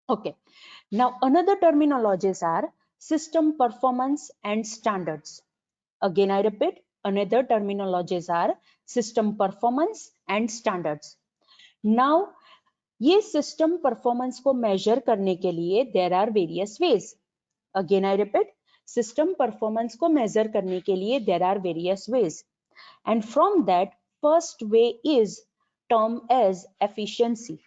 Okay. Now another terminologies are system performance and standards. Again, I repeat, another terminologies are system performance and standards. Now, ये system performance को measure करने के लिए there are various ways. Again, I repeat, system performance को measure करने के लिए there are various ways. And from that, first way is termed as efficiency.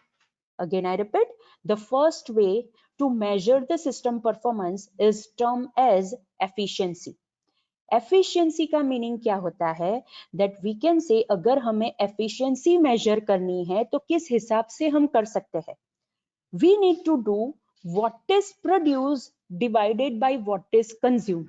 Again, I repeat, the first way to measure the system performance is termed as efficiency. Efficiency का meaning क्या होता है? That we can say अगर हमें efficiency measure करनी है तो किस हिसाब से हम कर सकते हैं? We need to do what is produce divided by what is consume.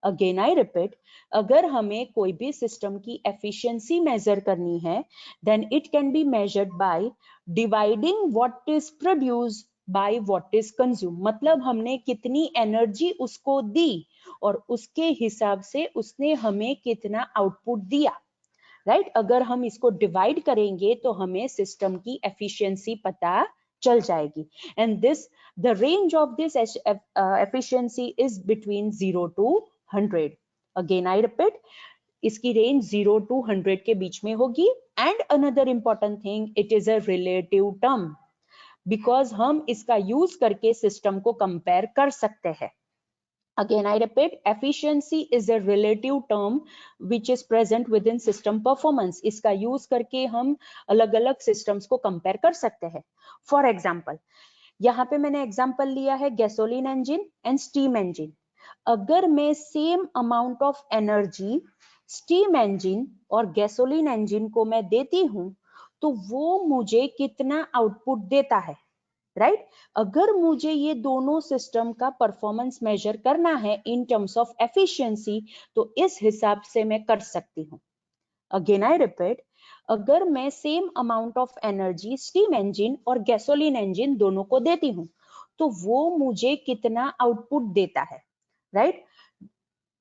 Again I repeat, अगर हमें कोई भी सिस्टम की एफिशिएंसी मेजर करनी है then it can be measured by dividing what is produce by what is consume. मतलब हमने कितनी एनर्जी उसको दी और उसके हिसाब से उसने हमें कितना आउटपुट दिया. राइट अगर हम इसको डिवाइड करेंगे तो हमें सिस्टम की एफिशिएंसी पता चल जाएगी. And this the range of this efficiency is between 0 to 100. Again I repeat, इसकी रेंज 0 to 100 के बीच में होगी. And another important thing, it is a relative term because हम इसका यूज करके सिस्टम को कंपेयर कर सकते हैं. Again, I repeat, efficiency is a relative term which is present within system performance. इसका यूज करके हम अलग अलग सिस्टम्स को कंपेयर कर सकते हैं. फॉर एग्जाम्पल, यहाँ पे मैंने एग्जाम्पल लिया है gasoline engine and steam engine. अगर मैं same amount of energy steam engine और गैसोलीन इंजन को मैं देती हूँ तो वो मुझे कितना आउटपुट देता है? राइट अगर मुझे ये दोनों सिस्टम का परफॉर्मेंस मेजर करना है इन टर्म्स ऑफ एफिशिएंसी तो इस हिसाब से मैं कर सकती हूँ. अगेन आई रिपीट, अगर मैं same amount of energy steam engine और गैसोलीन इंजन दोनों को देती हूँ तो वो मुझे कितना आउटपुट देता है? राइट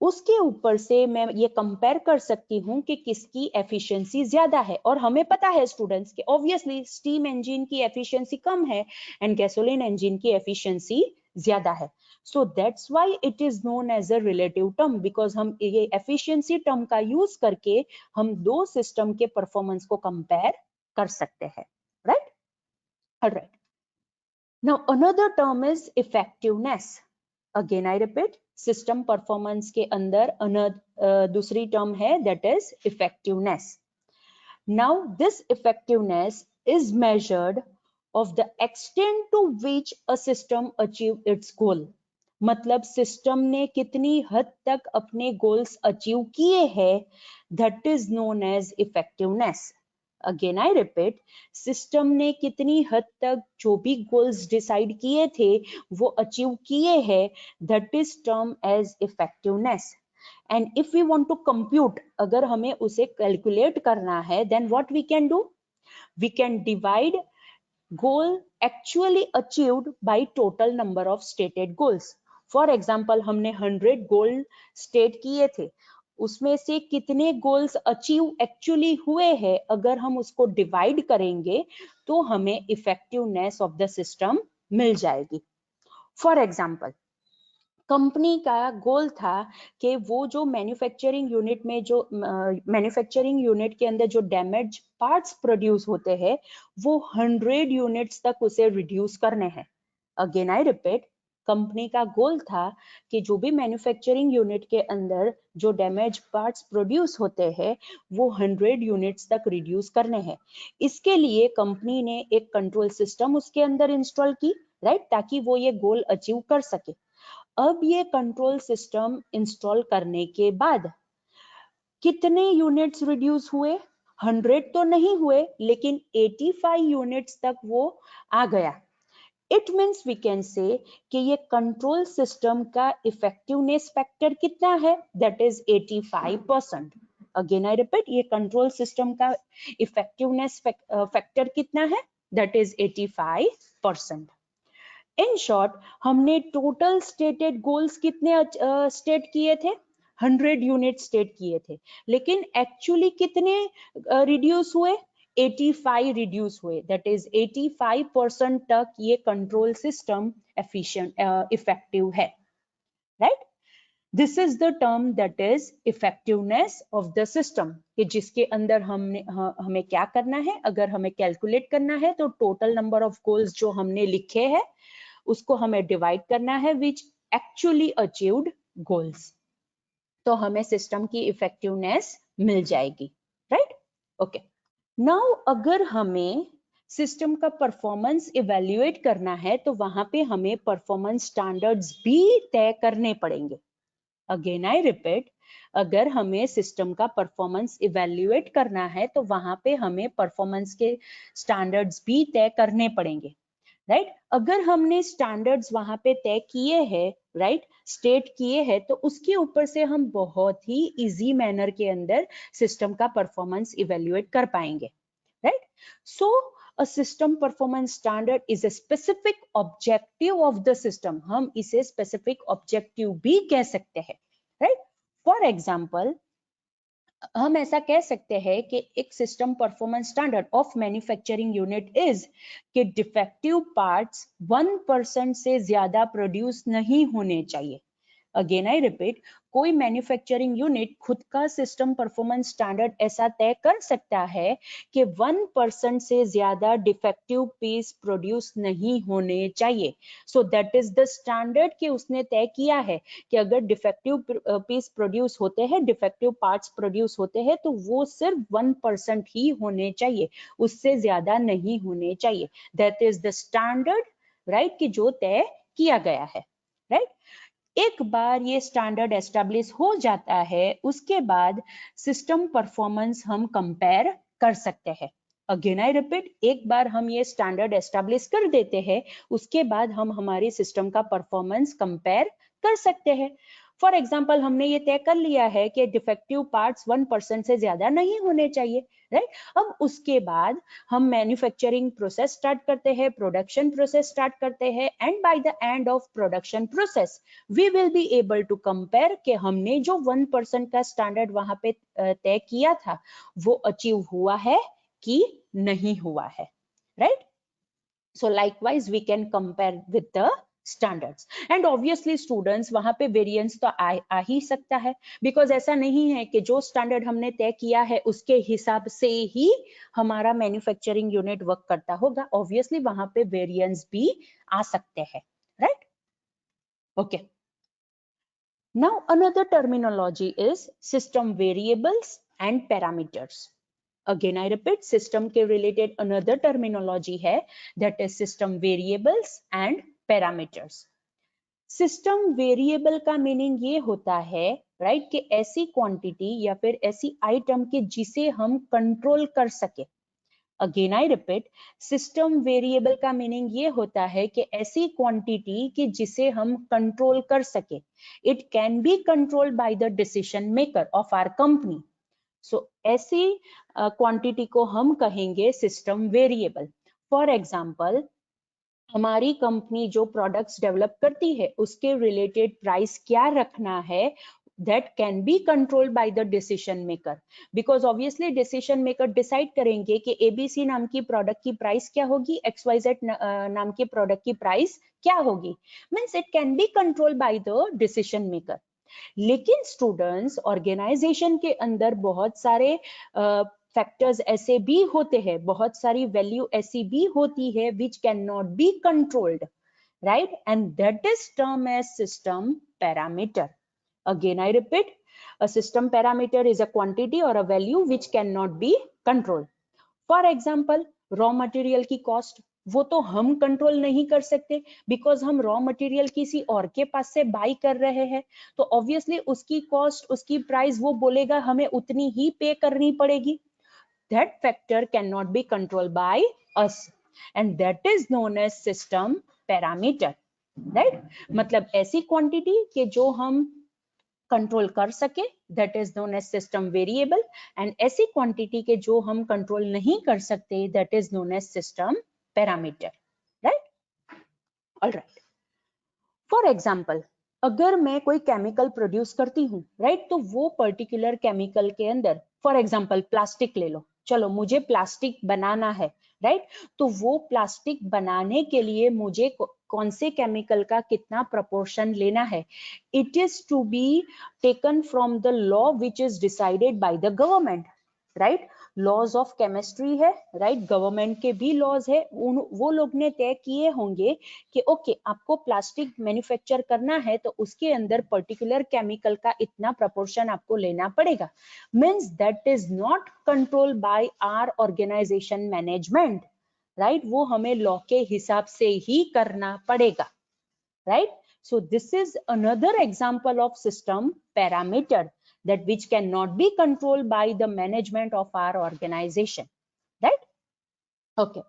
उसके ऊपर से मैं ये कंपेयर कर सकती हूँ कि किसकी एफिशिएंसी ज्यादा है. और हमें पता है स्टूडेंट्स कि ऑब्वियसली स्टीम इंजन की एफिशिएंसी कम है एंड गैसोलीन इंजन की एफिशिएंसी ज्यादा है. So that's why it is known as a relative term because हम ये एफिशिएंसी टर्म का यूज करके हम दो सिस्टम के परफॉर्मेंस को कंपेयर कर सकते हैं. Right right now another term is effectiveness. Again I repeat, system performance के अंदर दूसरी टर्म है that is effectiveness. Now this effectiveness is measured of the extent to which a system achieve its goal. मतलब system ने कितनी हद तक अपने गोल्स अचीव किए हैं that is known as effectiveness. Again I repeat, system ने कितनी हद तक जो भी गोल्स डिसाइड किए थे वो अचीव किए हैं that is term as effectiveness. And if we want to compute, अगर हमें उसे कैलकुलेट करना है then what we can do, we can divide goal actually achieved by total number of stated goals. For example, हमने 100 गोल state किए थे, उसमें से कितने गोल्स अचीव एक्चुअली हुए हैं अगर हम उसको डिवाइड करेंगे तो हमें इफेक्टिवनेस ऑफ द सिस्टम मिल जाएगी. फॉर एग्जांपल, कंपनी का गोल था कि वो जो मैन्युफैक्चरिंग यूनिट में जो मैन्युफैक्चरिंग यूनिट के अंदर जो डैमेज पार्ट्स प्रोड्यूस होते हैं वो 100 यूनिट्स तक उसे रिड्यूस करने हैं. अगेन आई रिपीट, कंपनी का गोल था कि जो भी मैन्युफैक्चरिंग यूनिट के अंदर जो डैमेज पार्ट्स प्रोड्यूस होते हैं वो 100 यूनिट्स तक रिड्यूस करने हैं. इसके लिए कंपनी ने एक कंट्रोल सिस्टम उसके अंदर इंस्टॉल की, राइट, ताकि वो ये गोल अचीव कर सके. अब ये कंट्रोल सिस्टम इंस्टॉल करने के बाद कितने यूनिट्स रिड्यूस हुए? 100 तो नहीं हुए लेकिन 85 यूनिट्स तक वो आ गया. It means we can say कि ये कंट्रोल सिस्टम का इफेक्टिवनेस फैक्टर कितना है? That is 85%. Again I repeat, ये कंट्रोल सिस्टम का इफेक्टिवनेस फैक्टर कितना है? That is 85%. इन शॉर्ट, हमने टोटल स्टेटेड गोल्स कितने स्टेट किए थे? 100 यूनिट स्टेट किए थे, लेकिन एक्चुअली कितने रिड्यूस हुए? 85 रिड्यूस हुए, दैट इज 85% तक ये कंट्रोल सिस्टम इफेक्टिव है, right. This is the term that is effectiveness of the system, कि जिसके अंदर हमें क्या करना है, अगर हमें कैलकुलेट करना है तो टोटल नंबर ऑफ गोल्स जो हमने लिखे हैं उसको हमें डिवाइड करना है विच एक्चुअली अचीव्ड गोल्स, तो हमें सिस्टम की इफेक्टिवनेस मिल जाएगी, राइट। ओके, नाउ अगर हमें सिस्टम का परफॉर्मेंस इवेल्युएट करना है तो वहां पे हमें परफॉर्मेंस स्टैंडर्ड्स भी तय करने पड़ेंगे। अगेन आई रिपीट, अगर हमें सिस्टम का परफॉर्मेंस इवेल्युएट करना है तो वहां पे हमें परफॉर्मेंस के स्टैंडर्ड्स भी तय करने पड़ेंगे, राइट। अगर हमने स्टैंडर्ड्स वहां पे तय किए हैं, राइट, स्टेट किए हैं, तो उसके ऊपर से हम बहुत ही इजी मैनर के अंदर सिस्टम का परफॉर्मेंस इवेल्युएट कर पाएंगे, right. So a system performance standard is a specific objective of the system, हम इसे specific objective भी कह सकते हैं, right? For example, हम ऐसा कह सकते हैं कि एक system performance standard of manufacturing unit is कि डिफेक्टिव पार्ट्स 1% से ज्यादा प्रोड्यूस नहीं होने चाहिए। अगेन आई रिपीट, कोई मैन्युफैक्चरिंग यूनिट खुद का सिस्टम परफॉर्मेंस स्टैंडर्ड ऐसा तय कर सकता है कि 1% से ज्यादा डिफेक्टिव पीस प्रोड्यूस नहीं होने चाहिए। So that is the standard कि उसने तय किया है कि अगर डिफेक्टिव पीस प्रोड्यूस होते हैं, डिफेक्टिव पार्ट्स प्रोड्यूस होते हैं, तो वो सिर्फ 1% ही होने चाहिए, उससे ज्यादा नहीं होने चाहिए। That is the standard, right, कि जो तय किया गया है, राइट। एक बार ये स्टैंडर्ड एस्टेब्लिश हो जाता है, उसके बाद सिस्टम परफॉर्मेंस हम कंपेयर कर सकते हैं। अगेन आई रिपीट, एक बार हम ये स्टैंडर्ड एस्टेब्लिश कर देते हैं, उसके बाद हम हमारी सिस्टम का परफॉर्मेंस कंपेयर कर सकते हैं। फॉर एग्जाम्पल, हमने ये तय कर लिया है कि डिफेक्टिव पार्ट्स 1% से ज्यादा नहीं होने चाहिए, राइट। अब उसके बाद हम मैन्युफैक्चरिंग प्रोसेस स्टार्ट करते हैं, प्रोडक्शन प्रोसेस स्टार्ट करते हैं, and by the end of production process we will be able to compare कि हमने जो 1% का स्टैंडर्ड वहां पे तय किया था वो अचीव हुआ है कि नहीं हुआ है, right. So likewise we can compare with the standards, and obviously students वहां पे वेरिएंस तो आ ही सकता है, बिकॉज ऐसा नहीं है कि जो स्टैंडर्ड हमने तय किया है उसके हिसाब से ही हमारा मैन्युफैक्चरिंग यूनिट वर्क करता होगा। ऑब्वियसली वहां पे वेरिएंस भी आ सकते हैं, right. Okay, now another terminology is system variables and parameters. Again I repeat, system के related another terminology है, that is system variables and parameters. System variable का मीनिंग ये होता है, राइट, कि ऐसी क्वांटिटी या फिर ऐसी आइटम के जिसे हम कंट्रोल कर सके। Again I repeat, system variable का मीनिंग ये होता है कि ऐसी क्वांटिटी कि जिसे हम कंट्रोल कर सके। It can be controlled by the decision maker of our company. So ऐसी क्वांटिटी को हम कहेंगे सिस्टम वेरिएबल। फॉर एग्जाम्पल, हमारी कंपनी जो प्रोडक्ट्स डेवलप करती है उसके रिलेटेड प्राइस क्या रखना है, that can be controlled by the decision maker, because obviously decision maker decide करेंगे कि ABC नाम की प्रोडक्ट की प्राइस क्या होगी, XYZ नाम की प्रोडक्ट की प्राइस क्या होगी, means it can be controlled by the decision maker. लेकिन स्टूडेंट्स, ऑर्गेनाइजेशन के अंदर बहुत सारे फैक्टर्स ऐसे भी होते हैं, बहुत सारी वैल्यू ऐसी भी होती है which can not be controlled, right, and that is term as system parameter. Again, I repeat, a system parameter is a quantity or a value which cannot be controlled. For example, raw material की cost, वो तो हम control नहीं कर सकते, because हम raw material किसी और के पास से बाई कर रहे हैं, तो ऑब्वियसली उसकी कॉस्ट, उसकी प्राइस वो बोलेगा हमें उतनी ही पे करनी पड़ेगी। That factor cannot be controlled by us, and that is known as system parameter, right? मतलब ऐसी क्वांटिटी कि जो हम कंट्रोल कर सके, that is known as system variable, and ऐसी क्वांटिटी के जो हम कंट्रोल नहीं कर सकते, that is known as system parameter, right. Alright, for example, अगर मैं कोई केमिकल प्रोड्यूस करती हूँ, राइट, तो वो पर्टिकुलर केमिकल के अंदर, फॉर एग्जांपल प्लास्टिक ले लो, चलो मुझे प्लास्टिक बनाना है, राइट? तो वो प्लास्टिक बनाने के लिए मुझे कौन से केमिकल का कितना प्रोपोर्शन लेना है, it is to be taken from the law which is decided by the government, right? Laws of chemistry है, राइट? गवर्नमेंट के भी लॉज है, वो लोग ने तय किए होंगे कि ओके आपको प्लास्टिक मैन्युफैक्चर करना है तो उसके अंदर पर्टिकुलर केमिकल का इतना प्रोपोर्शन आपको लेना पड़ेगा। Means that is not control by our organization management, right? वो हमें लॉ के हिसाब से ही करना पड़ेगा, right? So this is another example of system parameter that which cannot be controlled by the management of our organization, right? Okay.